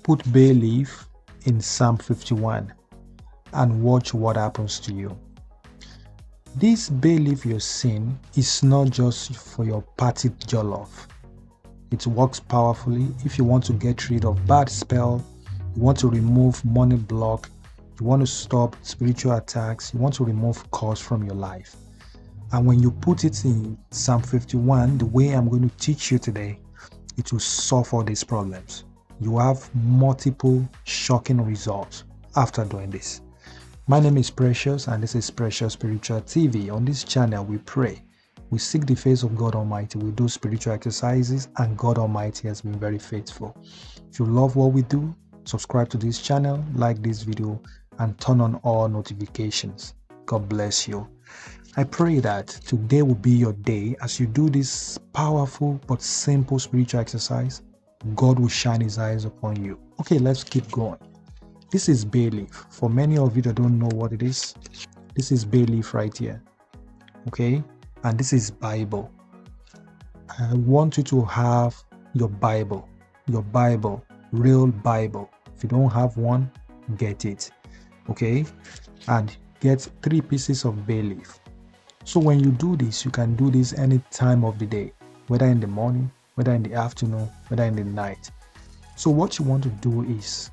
Put Bayleaf in Psalm 51 and watch what happens to you. This Bayleaf you're seeing is not just for your party jollof. It works powerfully if you want to get rid of bad spell, you want to remove money block, you want to stop spiritual attacks, you want to remove curse from your life. And when you put it in Psalm 51, the way I'm going to teach you today, it will solve all these problems. You have multiple shocking results after doing this. My name is Precious and this is Precious Spiritual TV. On this channel we pray, we seek the face of God Almighty, we do spiritual exercises, and God Almighty has been very faithful. If you love what we do, subscribe to this channel, like this video, and turn on all notifications. God bless you. I pray that today will be your day as you do this powerful but simple spiritual exercise. God will shine his eyes upon you. Okay, let's keep going. This is Bayleaf. For many of you that don't know what it is, this is Bayleaf right here. Okay, and this is Bible. I want you to have your Bible, real Bible. If you don't have one, get it. Okay, and get 3 pieces of Bayleaf. So when you do this, you can do this any time of the day, whether in the morning, whether in the afternoon, whether in the night. So what you want to do is,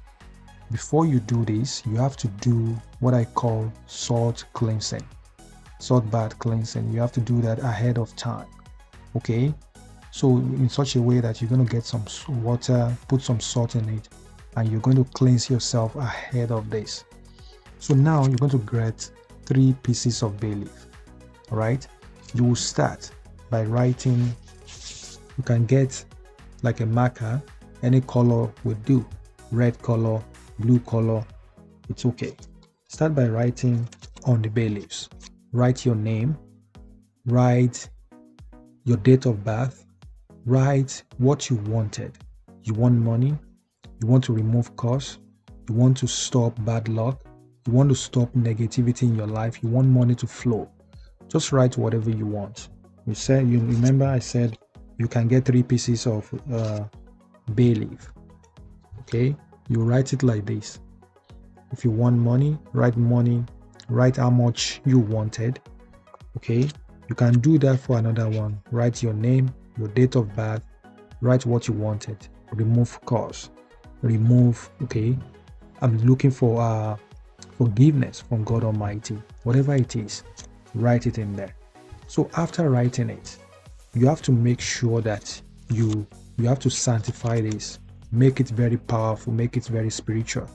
before you do this, you have to do what I call salt cleansing, salt bath cleansing. You have to do that ahead of time. Okay, so in such a way that you're going to get some water, put some salt in it, and you're going to cleanse yourself ahead of this. So now you're going to get 3 pieces of Bayleaf. All right, you will start by writing. You can get like a marker, any color will do, red color, blue color, it's okay. Start by writing on the Bayleafs. Write your name, write your date of birth, write what you wanted. You want money, you want to remove curse, you want to stop bad luck, you want to stop negativity in your life, you want money to flow. Just write whatever you want. You remember I said you can get 3 pieces of Bayleaf. Okay, you write it like this. If you want money, write how much you wanted. Okay, you can do that for another one. Write your name, your date of birth, write what you wanted. Remove curse, okay, I'm looking for forgiveness from God Almighty. Whatever it is, write it in there. So after writing it, you have to make sure that you have to sanctify this, make it very powerful, make it very spiritual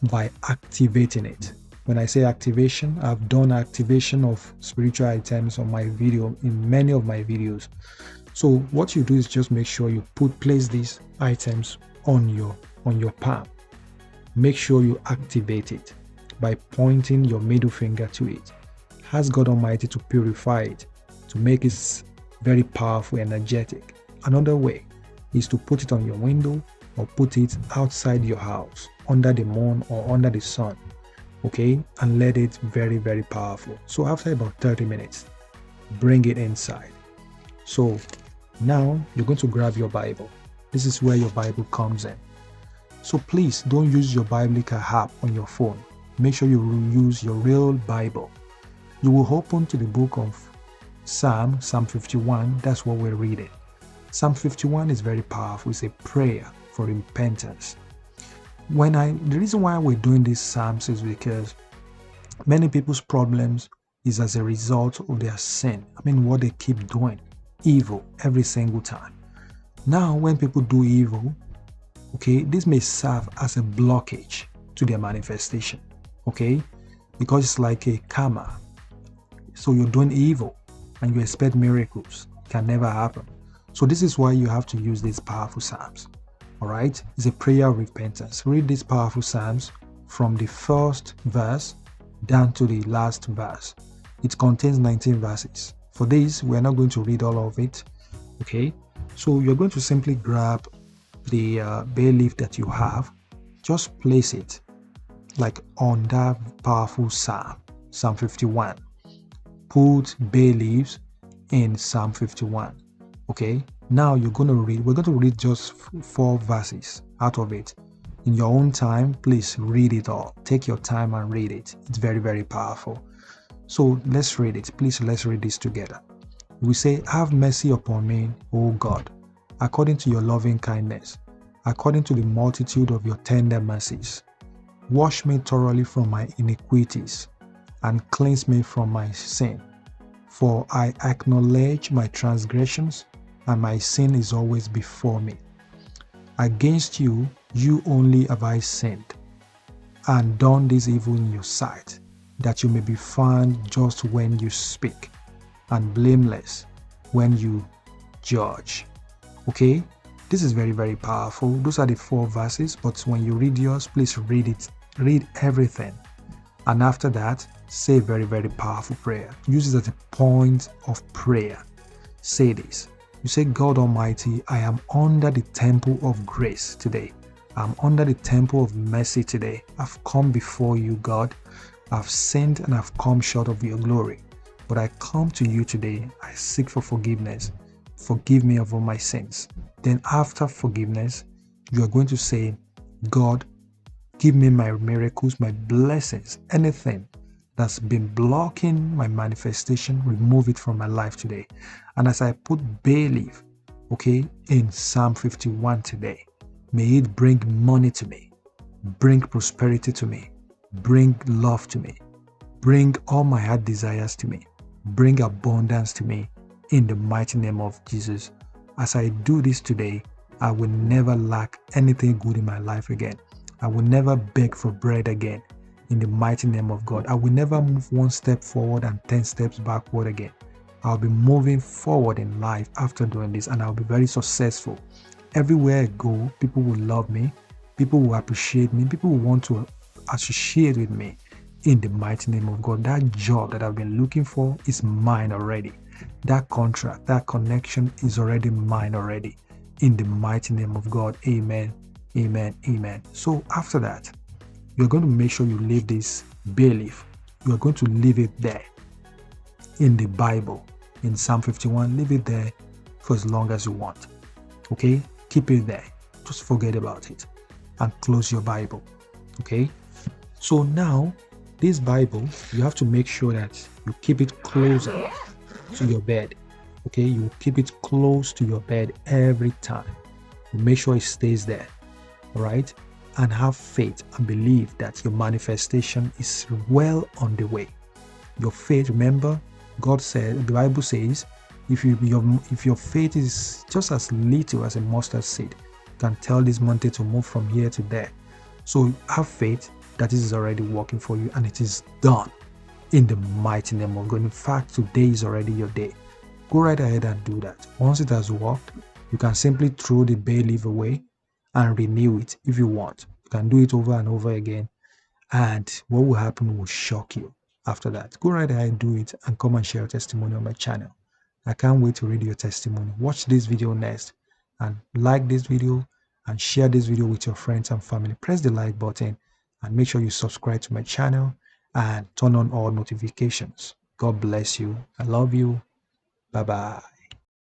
by activating it. When I say activation, I've done activation of spiritual items on my video, in many of my videos. So what you do is just make sure you place these items on your palm. Make sure you activate it by pointing your middle finger to it. Ask God Almighty to purify it, to make it very powerful, energetic. Another way is to put it on your window or put it outside your house, under the moon or under the sun, okay, and let it very, very powerful. So after about 30 minutes, bring it inside. So now you're going to grab your Bible. This is where your Bible comes in. So please don't use your Biblical app on your phone. Make sure you use your real Bible. You will open to the book of Psalm 51. That's what we're reading. Psalm 51 is very powerful. It's a prayer for repentance. The reason why we're doing these Psalms is because many people's problems is as a result of their sin. I mean, what they keep doing, evil every single time. Now, when people do evil, okay, this may serve as a blockage to their manifestation, okay, because it's like a karma. So you're doing evil and you expect miracles. It can never happen. So this is why you have to use these powerful Psalms. All right, it's a prayer of repentance. Read these powerful Psalms from the first verse down to the last verse. It contains 19 verses. For this, we're not going to read all of it. Okay, so you're going to simply grab the Bayleaf that you have, just place it like on that powerful Psalm 51. Put Bayleaves in Psalm 51. Okay, now we're going to read just 4 verses out of it. In your own time, please read it all. Take your time and read it. It's very, very powerful. So let's read it. Please, let's read this together. We say, have mercy upon me, O God, according to your loving kindness, according to the multitude of your tender mercies. Wash me thoroughly from my iniquities and cleanse me from my sin. For I acknowledge my transgressions, and my sin is always before me. Against you, you only have I sinned, and done this evil in your sight, that you may be found just when you speak, and blameless when you judge. Okay, this is very, very powerful. Those are the 4 verses, but when you read yours, please read it. Read everything. And after that, say a very, very powerful prayer. Use it as a point of prayer. Say this. You say, God Almighty, I am under the temple of grace today. I'm under the temple of mercy today. I've come before you, God. I've sinned and I've come short of your glory. But I come to you today. I seek for forgiveness. Forgive me of all my sins. Then after forgiveness, you are going to say, God, give me my miracles, my blessings, anything that's been blocking my manifestation, remove it from my life today. And as I put Bayleaf, okay, in Psalm 51 today, may it bring money to me, bring prosperity to me, bring love to me, bring all my heart desires to me, bring abundance to me in the mighty name of Jesus. As I do this today, I will never lack anything good in my life again. I will never beg for bread again in the mighty name of God. I will never move 1 step forward and 10 steps backward again. I'll be moving forward in life after doing this, and I'll be very successful. Everywhere I go, people will love me, people will appreciate me, people will want to associate with me in the mighty name of God. That job that I've been looking for is mine already. That contract, that connection is already mine already in the mighty name of God. Amen. Amen. Amen. So after that, you're going to make sure you leave this Bayleaf. You're going to leave it there in the Bible, in Psalm 51. Leave it there for as long as you want. Okay? Keep it there. Just forget about it and close your Bible. Okay? So now, this Bible, you have to make sure that you keep it closer to your bed. Okay? You keep it close to your bed every time. You make sure it stays there. All right? And have faith and believe that your manifestation is well on the way. Your faith, remember, God said, the Bible says, if your faith is just as little as a mustard seed, you can tell this mountain to move from here to there. So have faith that this is already working for you, and it is done in the mighty name of God. In fact, today is already your day. Go right ahead and do that. Once it has worked, you can simply throw the Bayleaf away and renew it if you want. You can do it over and over again, and what will happen will shock you after that. Go right ahead, do it, and come and share your testimony on my channel. I can't wait to read your testimony. Watch this video next and like this video and share this video with your friends and family. Press the like button and make sure you subscribe to my channel and turn on all notifications. God bless you. I love you. Bye bye.